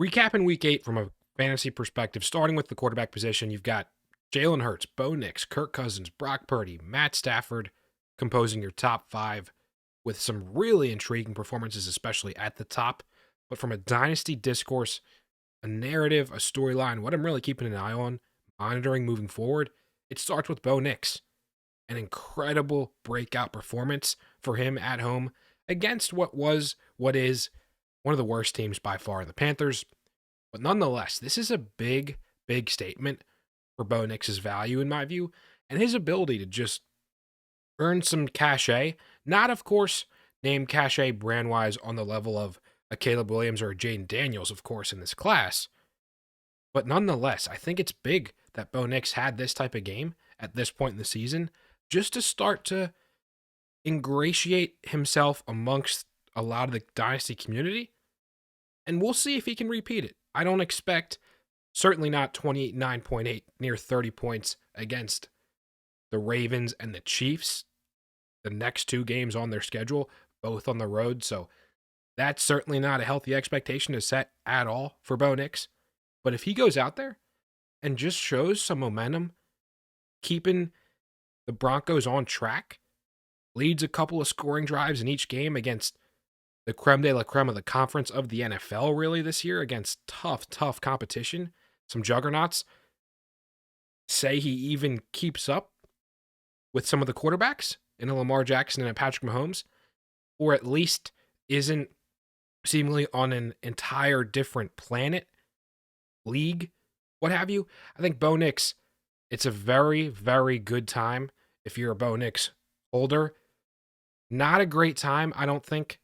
Recapping week 8 from a fantasy perspective, starting with the quarterback position, you've got Jalen Hurts, Bo Nix, Kirk Cousins, Brock Purdy, Matt Stafford composing your top five with some really intriguing performances, especially at the top. But from a dynasty discourse, a narrative, a storyline, what I'm really keeping an eye on, monitoring moving forward, it starts with Bo Nix. An incredible breakout performance for him at home against what is one of the worst teams by far in the Panthers. But nonetheless, this is a big, big statement for Bo Nix's value, in my view, and his ability to just earn some cachet. Not, of course, name cachet brand wise on the level of a Caleb Williams or a Jaden Daniels, of course, in this class. But nonetheless, I think it's big that Bo Nix had this type of game at this point in the season just to start to ingratiate himself amongst a lot of the dynasty community. And we'll see if he can repeat it. I don't expect, certainly not 29.8, near 30 points against the Ravens and the Chiefs, the next two games on their schedule, both on the road. So that's certainly not a healthy expectation to set at all for Bo Nix. But if he goes out there and just shows some momentum, keeping the Broncos on track, leads a couple of scoring drives in each game against the creme de la creme of the conference of the NFL, really, this year against tough competition, some juggernauts. Say he even keeps up with some of the quarterbacks in a Lamar Jackson and a Patrick Mahomes, or at least isn't seemingly on an entire different planet, league, what have you. I think Bo Nix, it's a very, very good time if you're a Bo Nix holder. Not a great time, I don't think,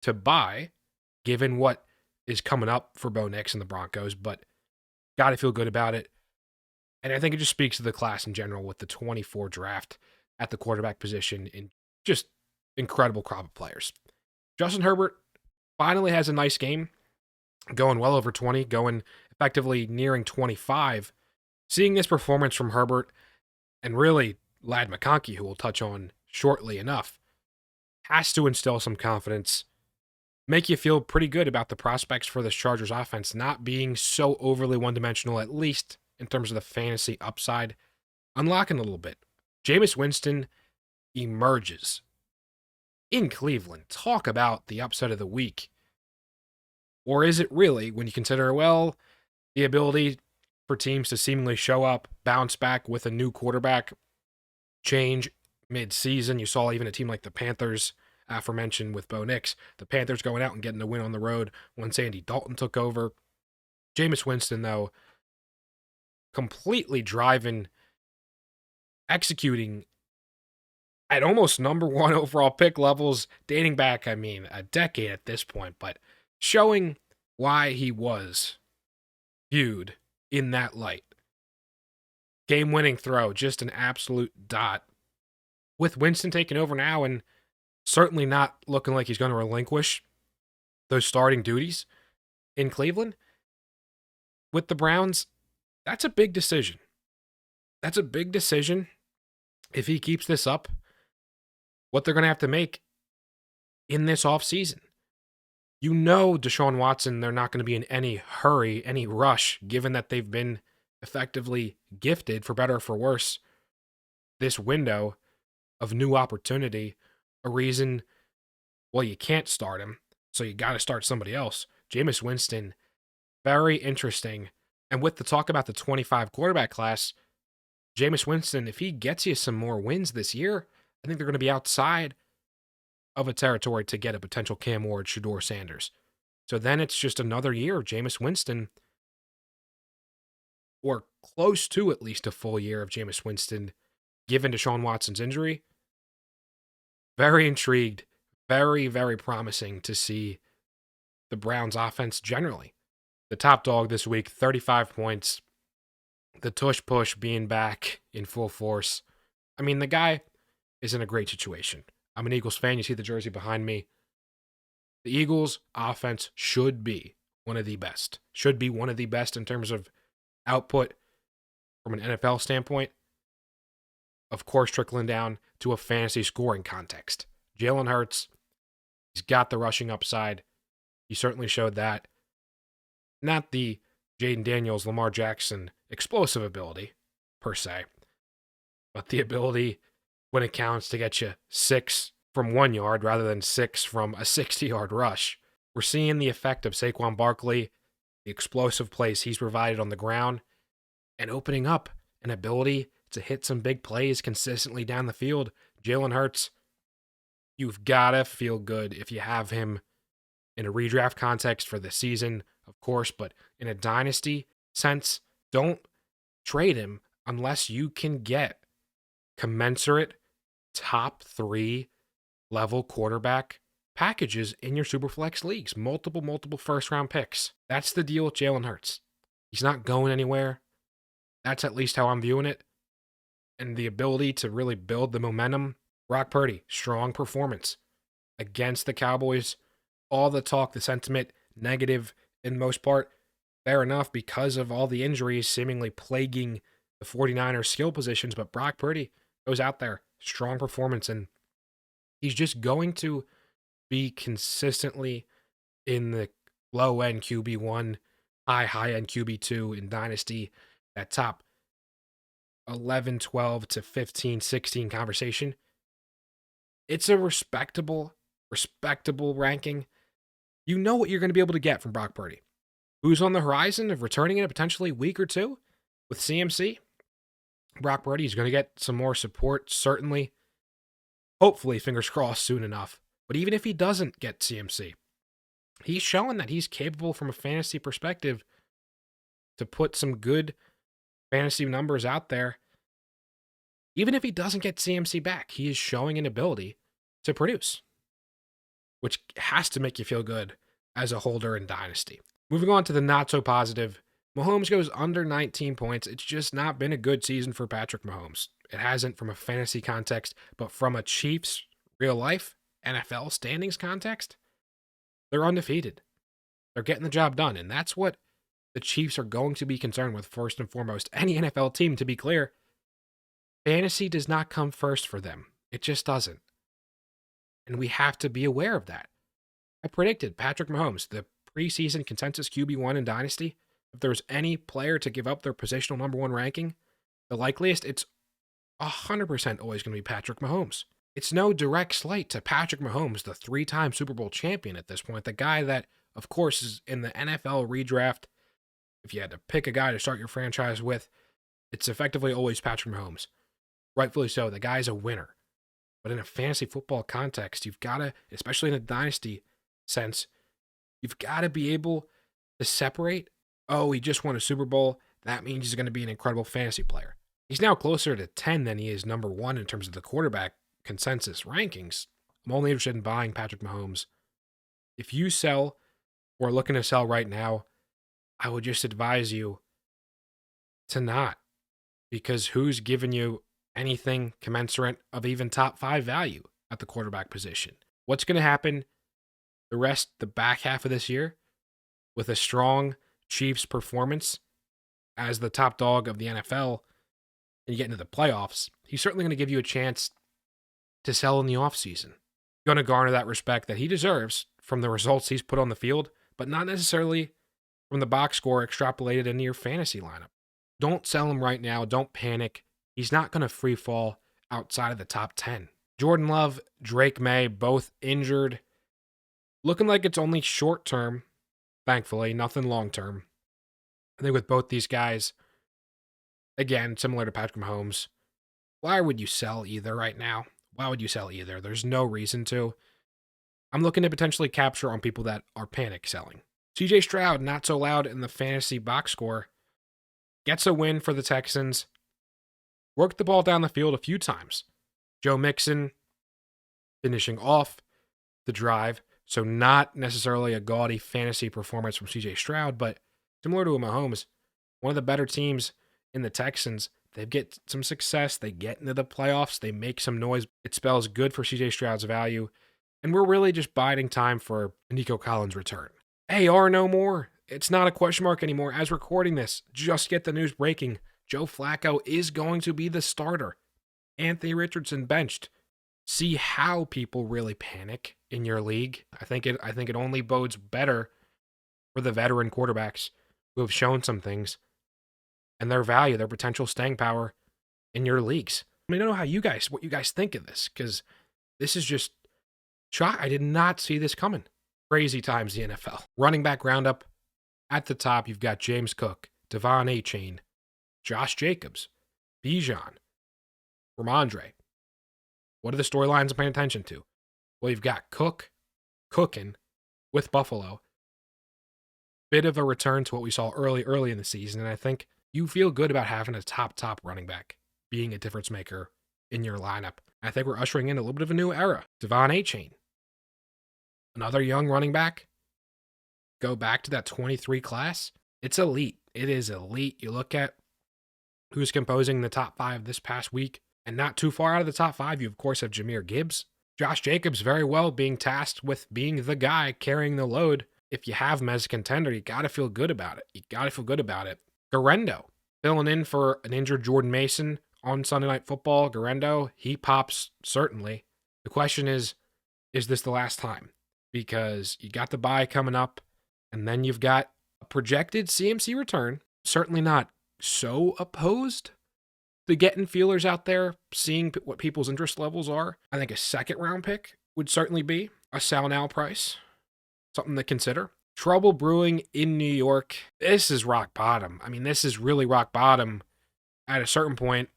to buy, given what is coming up for Bo Nix and the Broncos, but got to feel good about it. And I think it just speaks to the class in general with the 24 draft at the quarterback position in just incredible crop of players. Justin Herbert finally has a nice game, going well over 20, going effectively nearing 25. Seeing this performance from Herbert and really Ladd McConkey, who we'll touch on shortly enough, has to instill some confidence, make you feel pretty good about the prospects for this Chargers offense not being so overly one-dimensional, at least in terms of the fantasy upside, unlocking a little bit. Jameis Winston emerges in Cleveland. Talk about the upset of the week. Or is it really, when you consider, well, the ability for teams to seemingly show up, bounce back with a new quarterback, change mid-season? You saw even a team like the Panthers, aforementioned with Bo Nix, the Panthers going out and getting the win on the road when Sandy Dalton took over. Jameis Winston, though, completely driving, executing at almost number one overall pick levels, dating back, a decade at this point, but showing why he was viewed in that light. Game-winning throw, just an absolute dot. With Winston taking over now and certainly not looking like he's going to relinquish those starting duties in Cleveland with the Browns, that's a big decision. That's a big decision if he keeps this up, what they're going to have to make in this offseason. You know Deshaun Watson, they're not going to be in any hurry, any rush, given that they've been effectively gifted, for better or for worse, this window of new opportunity. A reason, well, you can't start him, so you got to start somebody else. Jameis Winston, very interesting. And with the talk about the 25 quarterback class, Jameis Winston, if he gets you some more wins this year, I think they're going to be outside of a territory to get a potential Cam Ward, Shedeur Sanders. So then it's just another year of Jameis Winston, or close to at least a full year of Jameis Winston, given Deshaun Watson's injury. Very intrigued, very, very promising to see the Browns offense generally. The top dog this week, 35 points. The tush push being back in full force. The guy is in a great situation. I'm an Eagles fan. You see the jersey behind me. The Eagles offense should be one of the best. Should be one of the best in terms of output from an NFL standpoint. Of course, trickling down to a fantasy scoring context. Jalen Hurts, he's got the rushing upside. He certainly showed that. Not the Jaden Daniels, Lamar Jackson explosive ability, per se, but the ability when it counts to get you 6 from 1 yard rather than 6 from a 60-yard rush. We're seeing the effect of Saquon Barkley, the explosive plays he's provided on the ground, and opening up an ability to hit some big plays consistently down the field. Jalen Hurts, you've got to feel good if you have him in a redraft context for the season, of course, but in a dynasty sense, don't trade him unless you can get commensurate top 3 level quarterback packages in your Superflex leagues. Multiple first-round picks. That's the deal with Jalen Hurts. He's not going anywhere. That's at least how I'm viewing it. And the ability to really build the momentum. Brock Purdy, strong performance against the Cowboys. All the talk, the sentiment, negative in most part. Fair enough because of all the injuries seemingly plaguing the 49ers skill positions. But Brock Purdy goes out there, strong performance, and he's just going to be consistently in the low-end QB1, high-end QB2 in Dynasty, that top 11, 12 to 15, 16 conversation. It's a respectable ranking. You know what you're going to be able to get from Brock Purdy. Who's on the horizon of returning in a potentially week or two with CMC? Brock Purdy is going to get some more support, certainly. Hopefully, fingers crossed, soon enough. But even if he doesn't get CMC, he's showing that he's capable from a fantasy perspective to put some good fantasy numbers out there. Even if he doesn't get CMC back, he is showing an ability to produce, which has to make you feel good as a holder in Dynasty. Moving on to the not so positive, Mahomes goes under 19 points. It's just not been a good season for Patrick Mahomes. It hasn't from a fantasy context, but from a Chiefs real life NFL standings context, they're undefeated. They're getting the job done, and that's what the Chiefs are going to be concerned with first and foremost. Any NFL team, to be clear, fantasy does not come first for them. It just doesn't. And we have to be aware of that. I predicted Patrick Mahomes, the preseason consensus QB1 in Dynasty. If there's any player to give up their positional number 1 ranking, the likeliest, it's 100% always going to be Patrick Mahomes. It's no direct slight to Patrick Mahomes, the 3-time Super Bowl champion at this point, the guy that, of course, is in the NFL redraft. If you had to pick a guy to start your franchise with, it's effectively always Patrick Mahomes. Rightfully so. The guy's a winner. But in a fantasy football context, you've got to, especially in a dynasty sense, you've got to be able to separate, oh, he just won a Super Bowl. That means he's going to be an incredible fantasy player. He's now closer to 10 than he is number 1 in terms of the quarterback consensus rankings. I'm only interested in buying Patrick Mahomes. If you sell or are looking to sell right now, I would just advise you to not, because who's giving you anything commensurate of even top 5 value at the quarterback position? What's going to happen the back half of this year with a strong Chiefs performance as the top dog of the NFL and you get into the playoffs? He's certainly going to give you a chance to sell in the offseason. Going to garner that respect that he deserves from the results he's put on the field, but not necessarily from the box score extrapolated into your fantasy lineup. Don't sell him right now. Don't panic. He's not going to free fall outside of the top 10. Jordan Love, Drake May, both injured. Looking like it's only short term, thankfully, nothing long term. I think with both these guys, again, similar to Patrick Mahomes, why would you sell either right now? Why would you sell either? There's no reason to. I'm looking to potentially capture on people that are panic selling. CJ Stroud, not so loud in the fantasy box score, gets a win for the Texans. Worked the ball down the field a few times. Joe Mixon finishing off the drive. So not necessarily a gaudy fantasy performance from CJ Stroud, but similar to a Mahomes, one of the better teams in the Texans. They get some success. They get into the playoffs. They make some noise. It spells good for CJ Stroud's value. And we're really just biding time for Nico Collins' return. AR no more. It's not a question mark anymore. As recording this, just get the news breaking. Joe Flacco is going to be the starter. Anthony Richardson benched. See how people really panic in your league. I think it only bodes better for the veteran quarterbacks who have shown some things and their value, their potential staying power in your leagues. I don't know what you guys think of this, because this is just shock. I did not see this coming. Crazy times, the NFL. Running back roundup. At the top, you've got James Cook, De'Von Achane, Josh Jacobs, Bijan, Ramondre. What are the storylines I'm paying attention to? Well, you've got Cook cooking with Buffalo. Bit of a return to what we saw early in the season, and I think you feel good about having a top running back being a difference maker in your lineup. I think we're ushering in a little bit of a new era. De'Von Achane, another young running back. Go back to that 23 class. It's elite. It is elite. You look at who's composing the top 5 this past week, and not too far out of the top 5, you of course have Jahmyr Gibbs. Josh Jacobs very well being tasked with being the guy carrying the load. If you have him as a contender, you got to feel good about it. Garendo, filling in for an injured Jordan Mason on Sunday Night Football. Garendo, he pops, certainly. The question is this the last time? Because you got the bye coming up, and then you've got a projected CMC return. Certainly not so opposed to getting feelers out there, seeing what people's interest levels are. I think a second-round pick would certainly be a sell now price. Something to consider. Trouble brewing in New York. This is rock bottom. I mean, this is really rock bottom. At a certain point,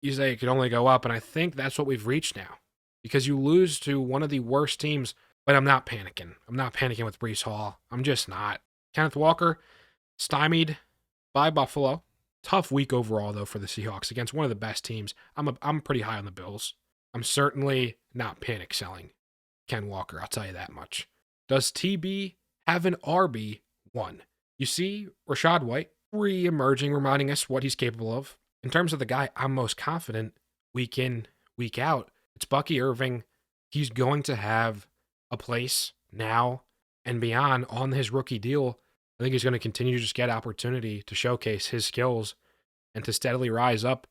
you say it could only go up, and I think that's what we've reached now. Because you lose to one of the worst teams, but I'm not panicking. I'm not panicking with Breece Hall. I'm just not. Kenneth Walker, stymied by Buffalo. Tough week overall, though, for the Seahawks against one of the best teams. I'm pretty high on the Bills. I'm certainly not panic selling Ken Walker, I'll tell you that much. Does TB have an RB1? You see Rachaad White re-emerging, reminding us what he's capable of. In terms of the guy I'm most confident week in, week out, it's Bucky Irving. He's going to have a place now and beyond on his rookie deal. I think he's going to continue to just get opportunity to showcase his skills and to steadily rise up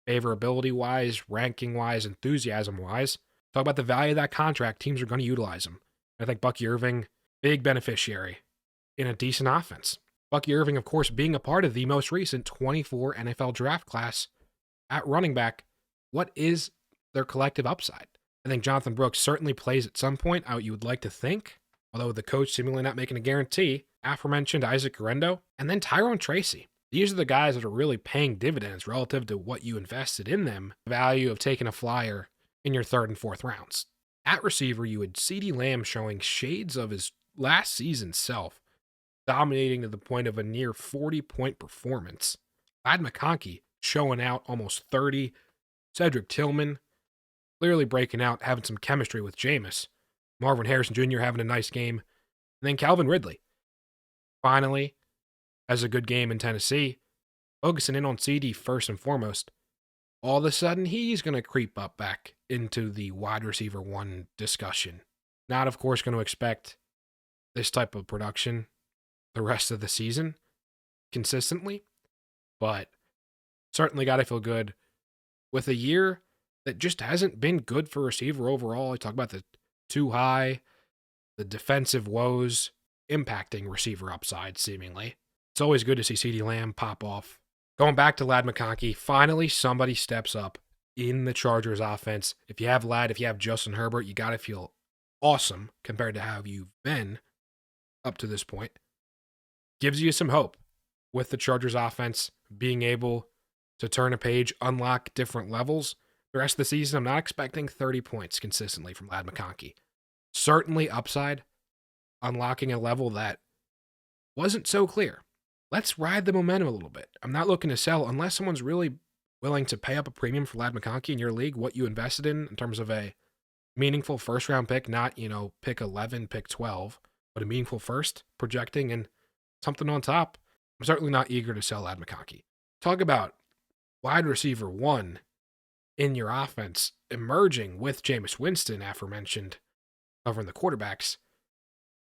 favorability-wise, ranking-wise, enthusiasm-wise. Talk about the value of that contract. Teams are going to utilize him. I think Bucky Irving, big beneficiary in a decent offense. Bucky Irving, of course, being a part of the most recent 24 NFL draft class at running back. What is their collective upside? I think Jonathan Brooks certainly plays at some point, out you would like to think, although the coach seemingly not making a guarantee. Aforementioned Isaac Garendo, and then Tyrone Tracy. These are the guys that are really paying dividends relative to what you invested in them. The value of taking a flyer in your 3rd and 4th rounds. At receiver, you had CeeDee Lamb showing shades of his last season's self, dominating to the point of a near 40-point performance. Ladd McConkey showing out almost 30. Cedric Tillman clearly breaking out, having some chemistry with Jameis. Marvin Harrison Jr. having a nice game. And then Calvin Ridley finally has a good game in Tennessee. Focusing in on CD first and foremost. All of a sudden, he's going to creep up back into the wide receiver 1 discussion. Not, of course, going to expect this type of production the rest of the season consistently, but certainly got to feel good with a year that just hasn't been good for receiver overall. I talk about the too high, the defensive woes impacting receiver upside seemingly. It's always good to see CeeDee Lamb pop off. Going back to Ladd McConkey, finally somebody steps up in the Chargers offense. If you have Ladd, if you have Justin Herbert, you got to feel awesome compared to how you've been up to this point. Gives you some hope with the Chargers offense being able to turn a page, unlock different levels. The rest of the season, I'm not expecting 30 points consistently from Ladd McConkey. Certainly upside, unlocking a level that wasn't so clear. Let's ride the momentum a little bit. I'm not looking to sell unless someone's really willing to pay up a premium for Ladd McConkey in your league, what you invested in terms of a meaningful first-round pick, not, pick 11, pick 12, but a meaningful first, projecting and something on top. I'm certainly not eager to sell Ladd McConkey. Talk about wide receiver 1 in your offense, emerging with Jameis Winston, aforementioned, covering the quarterbacks.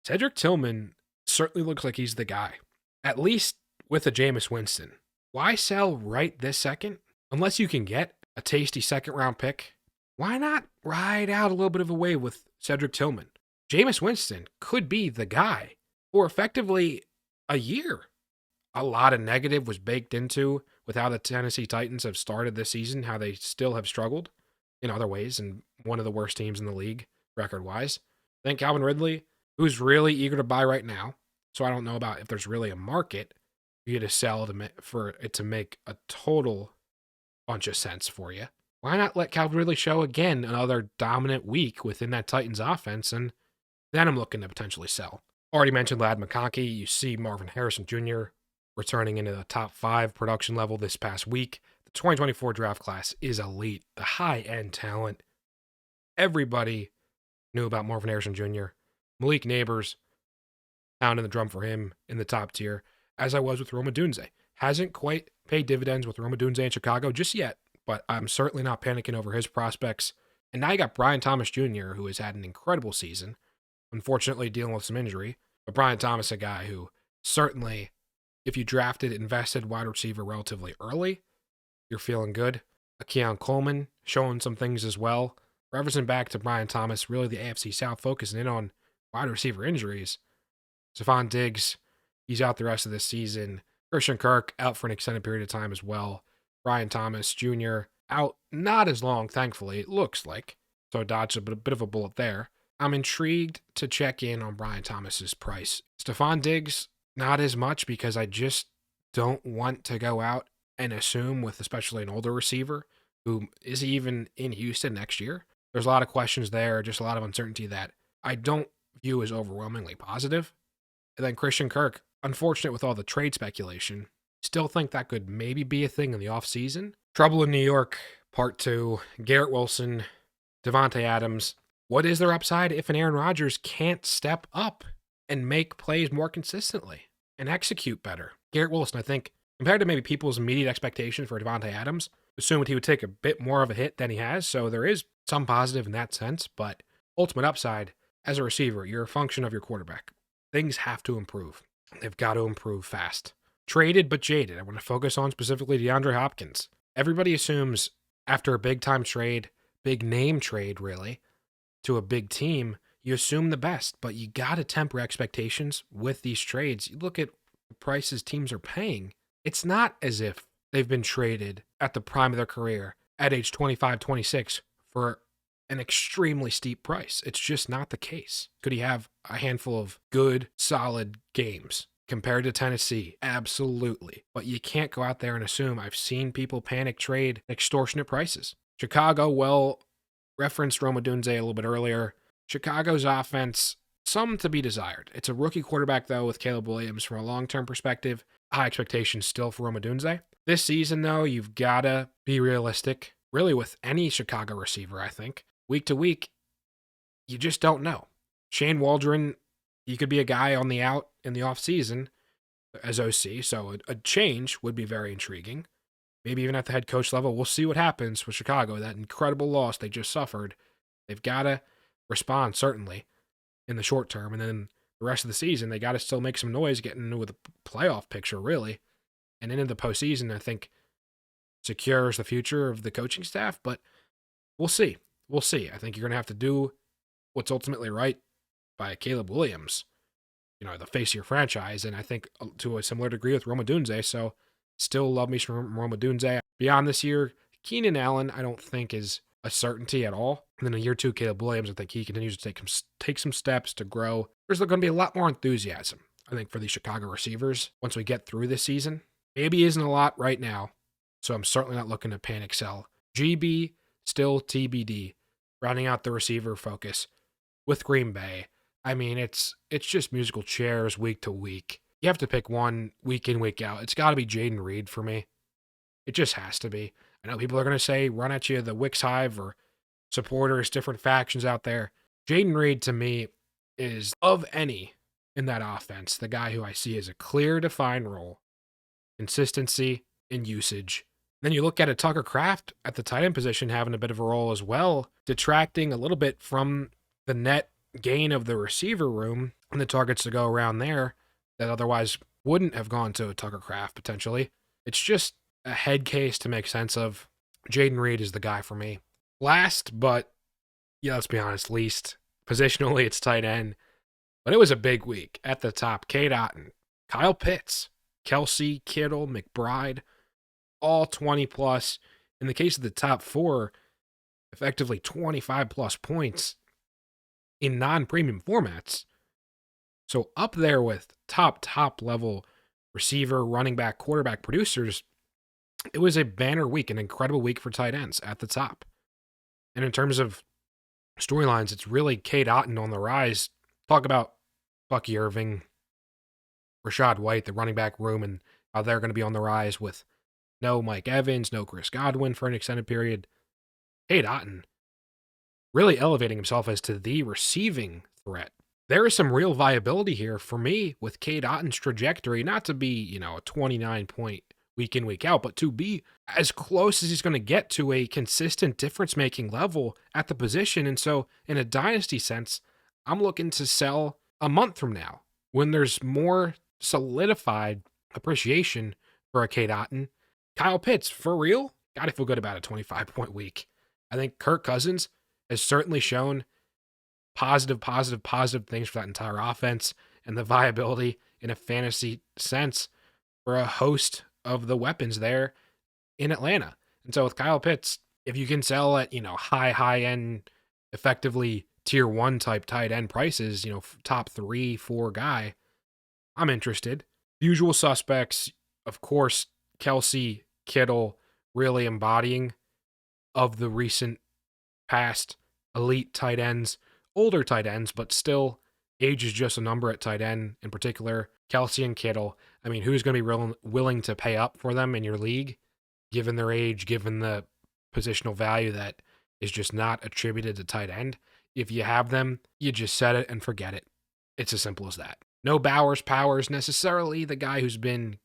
Cedric Tillman certainly looks like he's the guy, at least with a Jameis Winston. Why sell right this second? Unless you can get a tasty second-round pick, why not ride out a little bit of a wave with Cedric Tillman? Jameis Winston could be the guy for effectively a year. A lot of negative was baked into with how the Tennessee Titans have started this season, how they still have struggled in other ways, and one of the worst teams in the league, record-wise. I think Calvin Ridley, who's really eager to buy right now, so I don't know about if there's really a market for you to sell for it to make a total bunch of sense for you. Why not let Calvin Ridley show again another dominant week within that Titans offense, and then I'm looking to potentially sell. Already mentioned Ladd McConkey. You see Marvin Harrison Jr. returning into the top 5 production level this past week. The 2024 draft class is elite. The high-end talent. Everybody knew about Marvin Harrison Jr. Malik Neighbors, pounding the drum for him in the top tier, as I was with Rome Odunze. Hasn't quite paid dividends with Rome Odunze in Chicago just yet, but I'm certainly not panicking over his prospects. And now you got Brian Thomas Jr., who has had an incredible season, unfortunately dealing with some injury. But Brian Thomas, a guy who certainly, if you invested wide receiver relatively early, you're feeling good. Keon Coleman showing some things as well. Referencing back to Brian Thomas, really the AFC South focusing in on wide receiver injuries. Stephon Diggs, he's out the rest of this season. Christian Kirk out for an extended period of time as well. Brian Thomas Jr. out not as long, thankfully, it looks like. So dodged a bit of a bullet there. I'm intrigued to check in on Brian Thomas's price. Stephon Diggs, not as much because I just don't want to go out and assume with especially an older receiver who is even in Houston next year. There's a lot of questions there, just a lot of uncertainty that I don't view as overwhelmingly positive. And then Christian Kirk, unfortunate with all the trade speculation, still think that could maybe be a thing in the offseason. Trouble in New York, part 2, Garrett Wilson, Devontae Adams. What is their upside if an Aaron Rodgers can't step up and make plays more consistently and execute better? Garrett Wilson, I think, compared to maybe people's immediate expectation for Devontae Adams, assumed he would take a bit more of a hit than he has, so there is some positive in that sense, but ultimate upside, as a receiver, you're a function of your quarterback. Things have to improve. They've got to improve fast. Traded but jaded. I want to focus on specifically DeAndre Hopkins. Everybody assumes after a big-time trade, big name trade, really, to a big team, you assume the best, but you got to temper expectations with these trades. You look at the prices teams are paying. It's not as if they've been traded at the prime of their career at age 25, 26 for an extremely steep price. It's just not the case. Could he have a handful of good, solid games compared to Tennessee? Absolutely. But you can't go out there and assume. I've seen people panic trade extortionate prices. Chicago, well, referenced Rome Odunze a little bit earlier. Chicago's offense, some to be desired. It's a rookie quarterback, though, with Caleb Williams. From a long-term perspective, high expectations still for Rome Odunze. This season, though, you've got to be realistic, really with any Chicago receiver, I think. Week to week, you just don't know. Shane Waldron, he could be a guy on the out in the offseason as OC, so a change would be very intriguing. Maybe even at the head coach level, we'll see what happens with Chicago. That incredible loss they just suffered. They've got to respond, certainly, in the short term. And then the rest of the season, they got to still make some noise getting into the playoff picture, really. And into the postseason, I think, secures the future of the coaching staff. But we'll see. We'll see. I think you're going to have to do what's ultimately right by Caleb Williams, the face of your franchise. And I think to a similar degree with Rome Odunze. So still love me from Rome Odunze. Beyond this year, Keenan Allen, I don't think is a certainty at all. And then in year 2, Caleb Williams, I think he continues to take some steps to grow. There's going to be a lot more enthusiasm, I think, for these Chicago receivers once we get through this season. Maybe isn't a lot right now, so I'm certainly not looking to panic sell. GB, still TBD, rounding out the receiver focus with Green Bay. I mean, it's just musical chairs week to week. You have to pick one week in, week out. It's got to be Jaden Reed for me. It just has to be. I know people are going to say, run at you the Wicks Hive or supporters, different factions out there. Jaden Reed, to me, is, of any in that offense, the guy who I see as a clear, defined role. Consistency in usage. Then you look at a Tucker Kraft at the tight end position having a bit of a role as well, detracting a little bit from the net gain of the receiver room and the targets to go around there that otherwise wouldn't have gone to Tucker Kraft potentially. It's just a head case to make sense of. Jaden Reed is the guy for me. Last, but yeah, let's be honest, least, positionally it's tight end. But it was a big week. At the top, Cade Otton, Kyle Pitts, Kelsey, Kittle, McBride, all 20 plus. In the case of the top four, effectively 25 plus points in non-premium formats. So up there with top level receiver, running back, quarterback producers, it was a banner week, an incredible week for tight ends at the top. And in terms of storylines, it's really Cade Otton on the rise. Talk about Bucky Irving, Rashad White, the running back room, and how they're going to be on the rise with no Mike Evans, no Chris Godwin for an extended period. Cade Otton really elevating himself as to the receiving threat. There is some real viability here for me with Cade Otton's trajectory, not to be, a 29-point week in, week out, but to be as close as he's going to get to a consistent difference-making level at the position. And so in a dynasty sense, I'm looking to sell a month from now when there's more solidified appreciation for a Cade Otton. Kyle Pitts, for real, got to feel good about a 25-point week. I think Kirk Cousins has certainly shown positive things for that entire offense and the viability in a fantasy sense for a host of the weapons there in Atlanta. And so with Kyle Pitts, if you can sell at, high end, effectively tier 1 type tight end prices, top 3, 4 guy, I'm interested. Usual suspects, of course, Kelsey, Kittle, really embodying of the recent past elite tight ends, older tight ends, but still age is just a number at tight end, in particular, Kelsey and Kittle. I mean, who's going to be willing to pay up for them in your league, given their age, given the positional value that is just not attributed to tight end? If you have them, you just set it and forget it. It's as simple as that. No Powers necessarily the guy who's been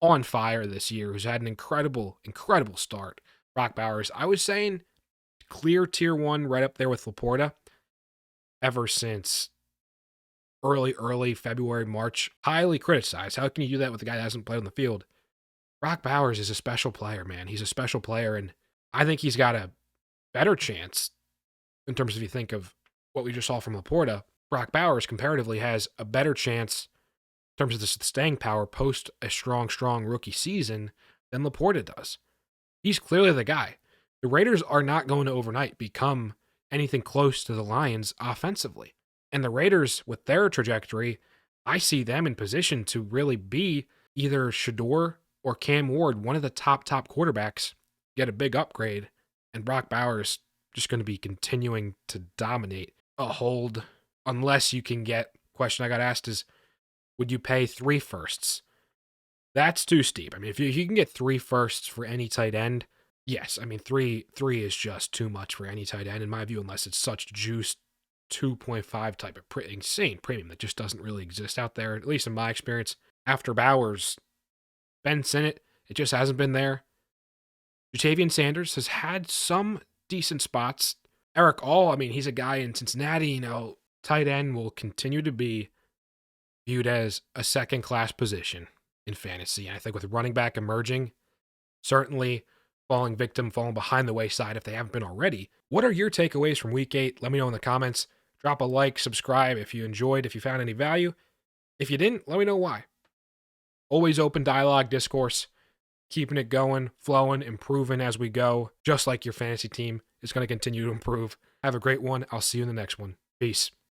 on fire this year, who's had an incredible start. Brock Bowers, I was saying, clear tier 1 right up there with Laporta ever since early February, March. Highly criticized. How can you do that with a guy that hasn't played on the field? Brock Bowers is a special player, man. He's a special player, and I think he's got a better chance in terms of, if you think of what we just saw from Laporta. Brock Bowers comparatively has a better chance in terms of the staying power post a strong rookie season than Laporta does. He's clearly the guy. The Raiders are not going to overnight become anything close to the Lions offensively. And the Raiders, with their trajectory, I see them in position to really be either Shador or Cam Ward, one of the top quarterbacks, get a big upgrade, and Brock Bowers just going to be continuing to dominate a hold unless you can get, question I got asked is, would you pay 3 firsts? That's too steep. I mean, if you can get 3 firsts for any tight end, yes. I mean, three is just too much for any tight end, in my view, unless it's such juiced 2.5 type of insane premium that just doesn't really exist out there, at least in my experience. After Bowers, Ben Sinnott, it just hasn't been there. Jatavian Sanders has had some decent spots. Eric All, I mean, he's a guy in Cincinnati, tight end will continue to be viewed as a second-class position in fantasy. And I think with running back emerging, certainly falling behind the wayside if they haven't been already. What are your takeaways from Week 8? Let me know in the comments. Drop a like, subscribe if you enjoyed, if you found any value. If you didn't, let me know why. Always open dialogue, discourse, keeping it going, flowing, improving as we go, just like your fantasy team is going to continue to improve. Have a great one. I'll see you in the next one. Peace.